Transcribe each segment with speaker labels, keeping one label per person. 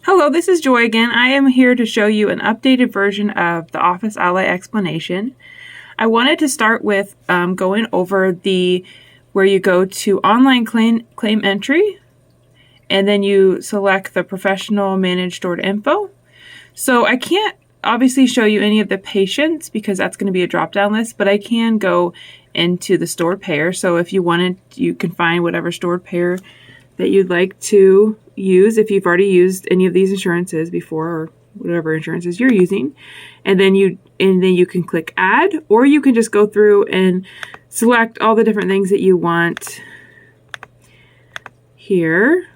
Speaker 1: Hello, this is Joy again. I am here to show you an updated version of the Office Ally explanation. I wanted to start with going over where you go to online claim entry, and then you select the professional managed stored info. So I can't obviously show you any of the patients because that's going to be a drop-down list, but I can go into the stored payer. So if you wanted, you can find whatever stored payer that you'd like to use if you've already used any of these insurances before, or whatever insurances you're using. And then you can click add, or you can just go through and select all the different things that you want here.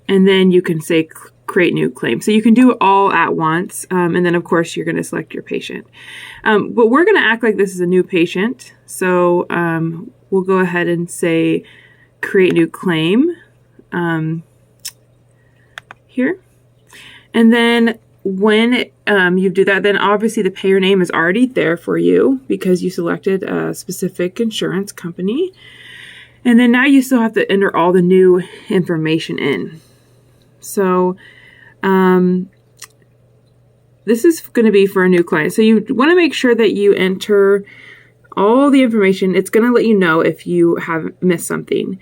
Speaker 1: And then you can say create new claim. So you can do it all at once. And then of course you're going to select your patient. But we're going to act like this is a new patient. So we'll go ahead and say create new claim here. And then when you do that, then obviously the payer name is already there for you because you selected a specific insurance company. And then now you still have to enter all the new information in. So this is going to be for a new client. So you want to make sure that you enter all the information. It's going to let you know if you have missed something.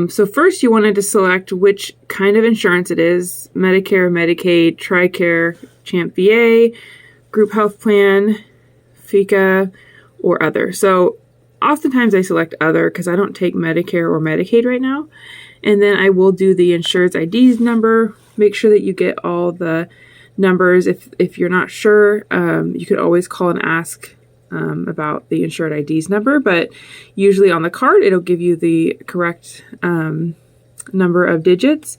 Speaker 1: So first you wanted to select which kind of insurance it is: Medicare, Medicaid, TRICARE, CHAMP VA, group health plan, FICA, or other. So oftentimes I select other because I don't take Medicare or Medicaid right now. And then I will do the insured's ID number. Make sure that you get all the numbers. If you're not sure, you could always call and ask about the insured ID's number, but usually on the card it'll give you the correct number of digits.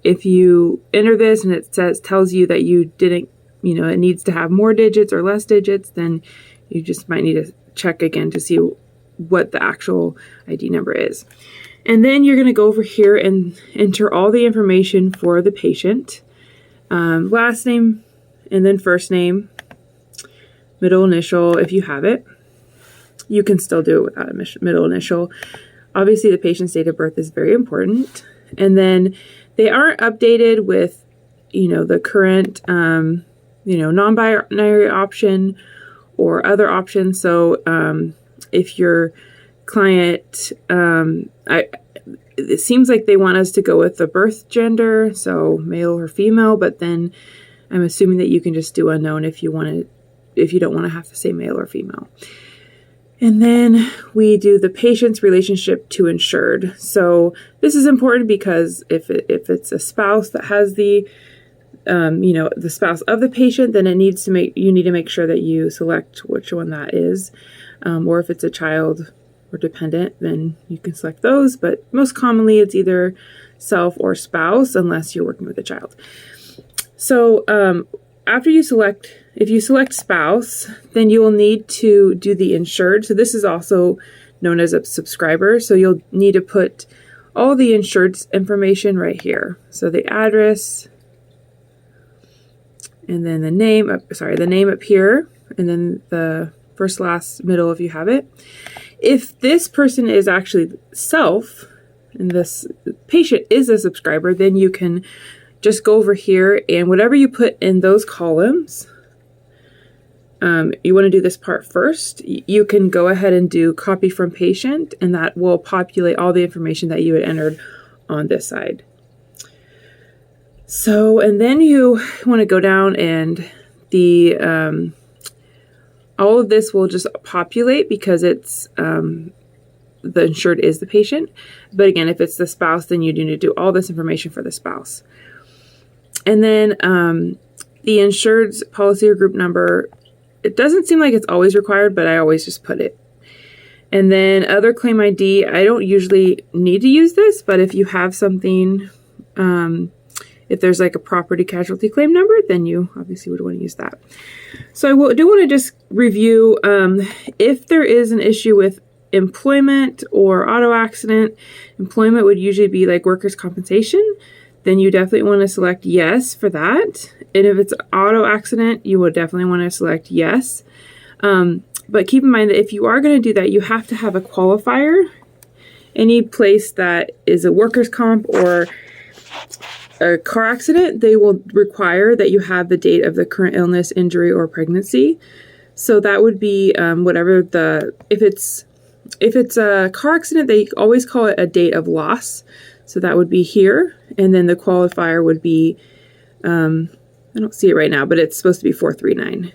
Speaker 1: If you enter this and it tells you that you didn't, it needs to have more digits or less digits, then you just might need to check again to see what the actual ID number is. And then you're going to go over here and enter all the information for the patient, last name, and then first name, middle initial if you have it. You can still do it without a middle initial. Obviously, the patient's date of birth is very important. And then they aren't updated with, the current, non-binary option or other options. So if your client, it seems like they want us to go with the birth gender, so male or female, but then I'm assuming that you can just do unknown if you don't want to have to say male or female. And then we do the patient's relationship to insured. So this is important because if it's a spouse that has the spouse of the patient, then you need to make sure that you select which one that is. Or if it's a child or dependent, then you can select those. But most commonly it's either self or spouse unless you're working with a child. So if you select spouse, then you will need to do the insured. So this is also known as a subscriber. So you'll need to put all the insured's information right here. So the address, and then the name up here, and then the first, last, middle if you have it. If this person is actually self, and this patient is a subscriber, then you can just go over here and whatever you put in those columns, you want to do this part first. You can go ahead and do copy from patient, and that will populate all the information that you had entered on this side. So, and then you want to go down and all of this will just populate because it's the insured is the patient. But again, if it's the spouse, then you need to do all this information for the spouse. And then the insured's policy or group number, it doesn't seem like it's always required, but I always just put it. And then other claim ID, I don't usually need to use this, but if you have something, if there's like a property casualty claim number, then you obviously would want to use that. So I do want to just review if there is an issue with employment or auto accident. Employment would usually be like workers' compensation. Then you definitely want to select yes for that. And if it's auto accident, you would definitely want to select yes. But keep in mind that if you are going to do that, you have to have a qualifier. Any place that is a workers' comp or a car accident, they will require that you have the date of the current illness, injury, or pregnancy. So that would be whatever if it's a car accident, they always call it a date of loss. So that would be here. And then the qualifier would be, I don't see it right now, but it's supposed to be 439.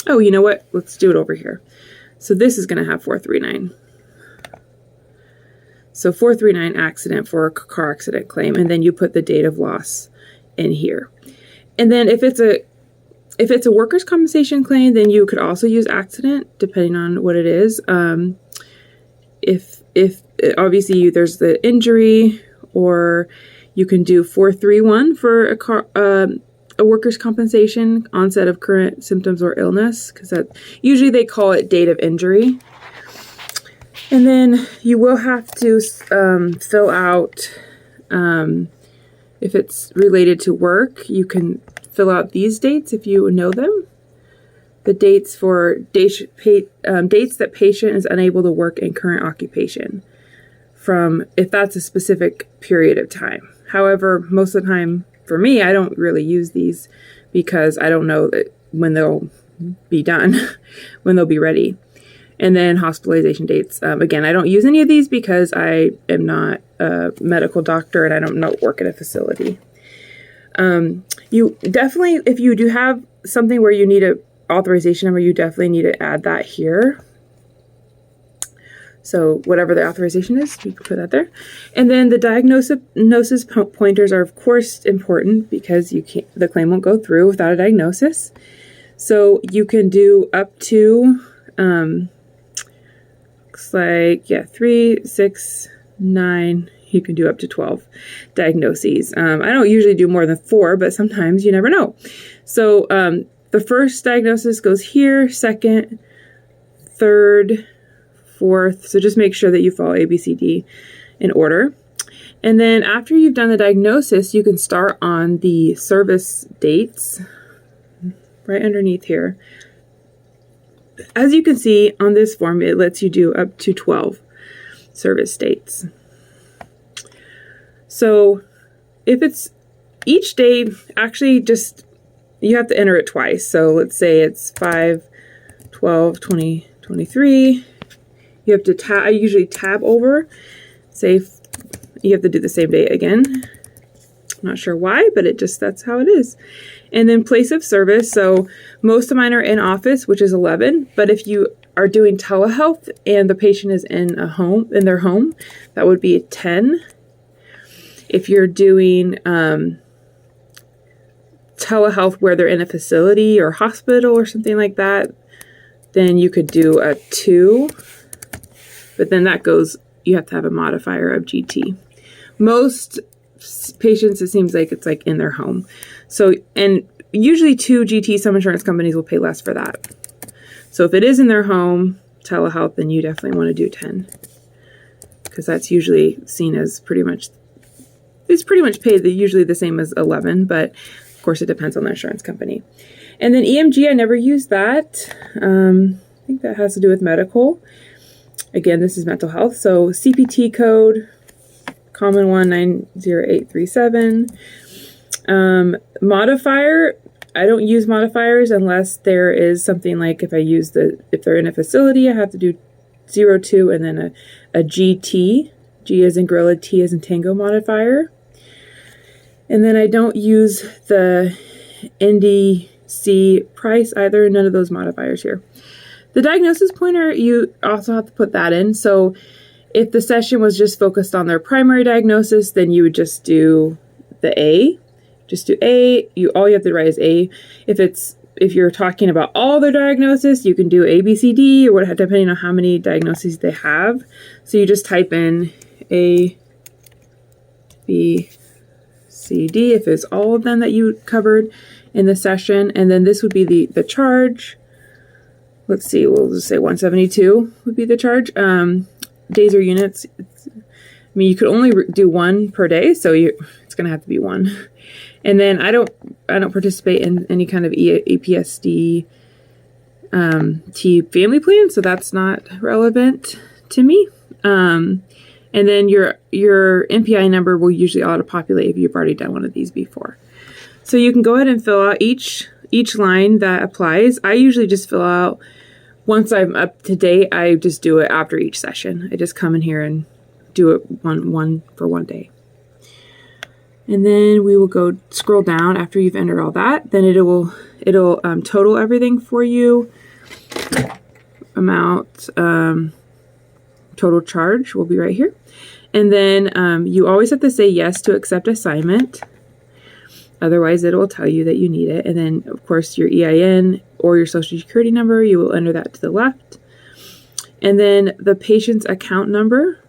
Speaker 1: Oh, you know what? Let's do it over here. So this is going to have 439. So 439 accident for a car accident claim. And then you put the date of loss in here. And then if it's a workers' compensation claim, then you could also use accident, depending on what it is. If obviously there's the injury, or you can do 431 for a workers' compensation, onset of current symptoms or illness, because that usually they call it date of injury. And then you will have to fill out, if it's related to work, you can fill out these dates if you know them. The dates for dates that patient is unable to work in current occupation, from if that's a specific period of time. However, most of the time for me, I don't really use these because I don't know when they'll be done, when they'll be ready. And then hospitalization dates. Again, I don't use any of these because I am not a medical doctor and I don't work at a facility. You definitely, if you do have something where you need a authorization number, you definitely need to add that here. So whatever the authorization is, you can put that there. And then the diagnosis pointers are of course important because the claim won't go through without a diagnosis. So you can do up to, looks like, 3, 6, 9, you can do up to 12 diagnoses. I don't usually do more than 4, but sometimes you never know. So the first diagnosis goes here, second, third, fourth. So just make sure that you follow A, B, C, D in order. And then after you've done the diagnosis, you can start on the service dates right underneath here. As you can see on this form, it lets you do up to 12 service dates. So if it's each day, actually just, you have to enter it twice. So let's say it's 5, 12, 20, 23. You have to I usually tab over, say you have to do the same day again. I'm not sure why, but that's how it is. And then place of service. So most of mine are in office, which is 11. But if you are doing telehealth and the patient is in their home, that would be 10. If you're doing telehealth where they're in a facility or hospital or something like that, then you could do a 2. But then you have to have a modifier of GT. Most patients, it seems like it's like in their home. So, and usually 2 GT, some insurance companies will pay less for that. So if it is in their home, telehealth, then you definitely want to do 10. Because that's usually seen as it's pretty much paid usually the same as 11, but of course it depends on the insurance company. And then EMG, I never used that. I think that has to do with medical. Again, this is mental health. So CPT code, common one, 90837. Modifier, I don't use modifiers unless there is something like if they're in a facility, I have to do 02 and then a GT, G as in gorilla, T as in tango modifier. And then I don't use the NDC price either, none of those modifiers here. The diagnosis pointer, you also have to put that in. So if the session was just focused on their primary diagnosis, then you would just do the A. Just do A. All you have to write is A. If you're talking about all their diagnosis, you can do A, B, C, D, or whatever, depending on how many diagnoses they have. So you just type in A, B, C, D, if it's all of them that you covered in the session. And then this would be the charge. Let's see, we'll just say 172 would be the charge. Days or units. I mean, you could only do 1 per day, so it's going to have to be 1. And then I don't participate in any kind of EPSD T family plan, so that's not relevant to me. And then your NPI number will usually auto-populate if you've already done one of these before. So you can go ahead and fill out each line that applies. I usually just fill out, once I'm up to date, I just do it after each session. I just come in here and do it one for one day. And then we will go scroll down after you've entered all that. Then it'll total everything for you. Amount, total charge will be right here. And then you always have to say yes to accept assignment. Otherwise, it will tell you that you need it. And then, of course, your EIN or your Social Security number, you will enter that to the left. And then the patient's account number,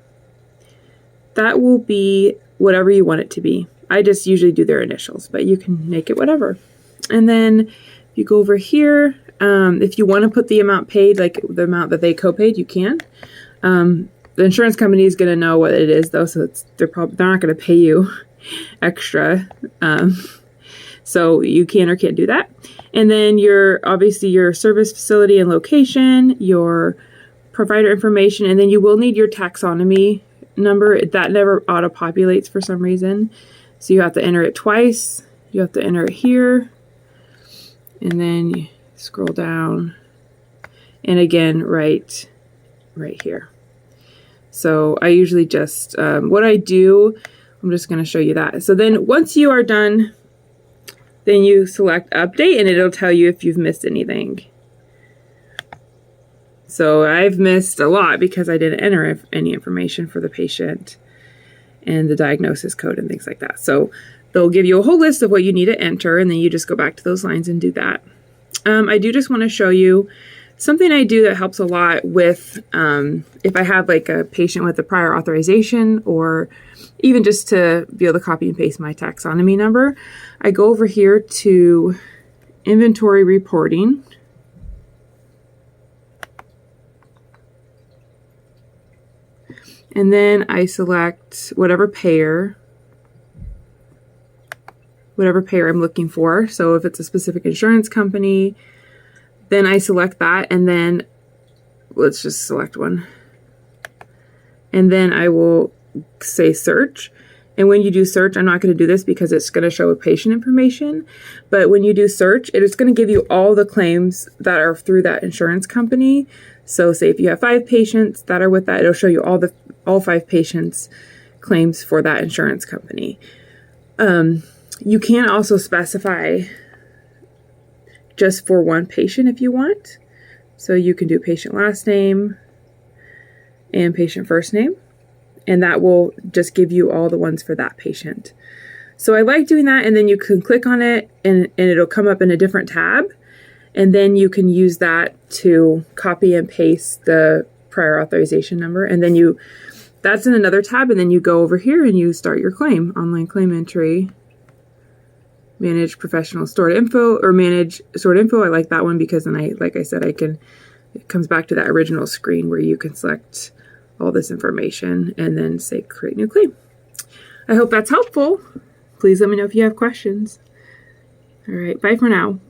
Speaker 1: that will be whatever you want it to be. I just usually do their initials, but you can make it whatever. And then if you go over here, if you want to put the amount paid, like the amount that they co-paid, you can. The insurance company is going to know what it is, though, so they're not going to pay you extra. So you can or can't do that. And then obviously your service facility and location, your provider information, and then you will need your taxonomy number. That never auto-populates for some reason. So you have to enter it twice. You have to enter it here. And then you scroll down. And again, right here. So I usually just, what I do, I'm just going to show you that. So then once you are done, then you select update and it'll tell you if you've missed anything. So I've missed a lot because I didn't enter any information for the patient and the diagnosis code and things like that. So they'll give you a whole list of what you need to enter, and then you just go back to those lines and do that. I do just want to show you something I do that helps a lot with if I have like a patient with a prior authorization, or even just to be able to copy and paste my taxonomy number. I go over here to inventory reporting. And then I select whatever payer I'm looking for. So if it's a specific insurance company, then I select that, and then let's just select one. And then I will say search. And when you do search, I'm not going to do this because it's going to show patient information. But when you do search, it is going to give you all the claims that are through that insurance company. So say if you have 5 patients that are with that, it'll show you all 5 patients' claims for that insurance company. You can also specify just for one patient if you want. So you can do patient last name and patient first name, and that will just give you all the ones for that patient. So I like doing that, and then you can click on it and it'll come up in a different tab, and then you can use that to copy and paste the prior authorization number, and then that's in another tab, and then you go over here and you start your claim. Online claim entry, manage professional stored info, or manage stored info. I like that one because then like I said, it comes back to that original screen where you can select all this information and then say create new claim. I hope that's helpful. Please let me know if you have questions. All right, bye for now.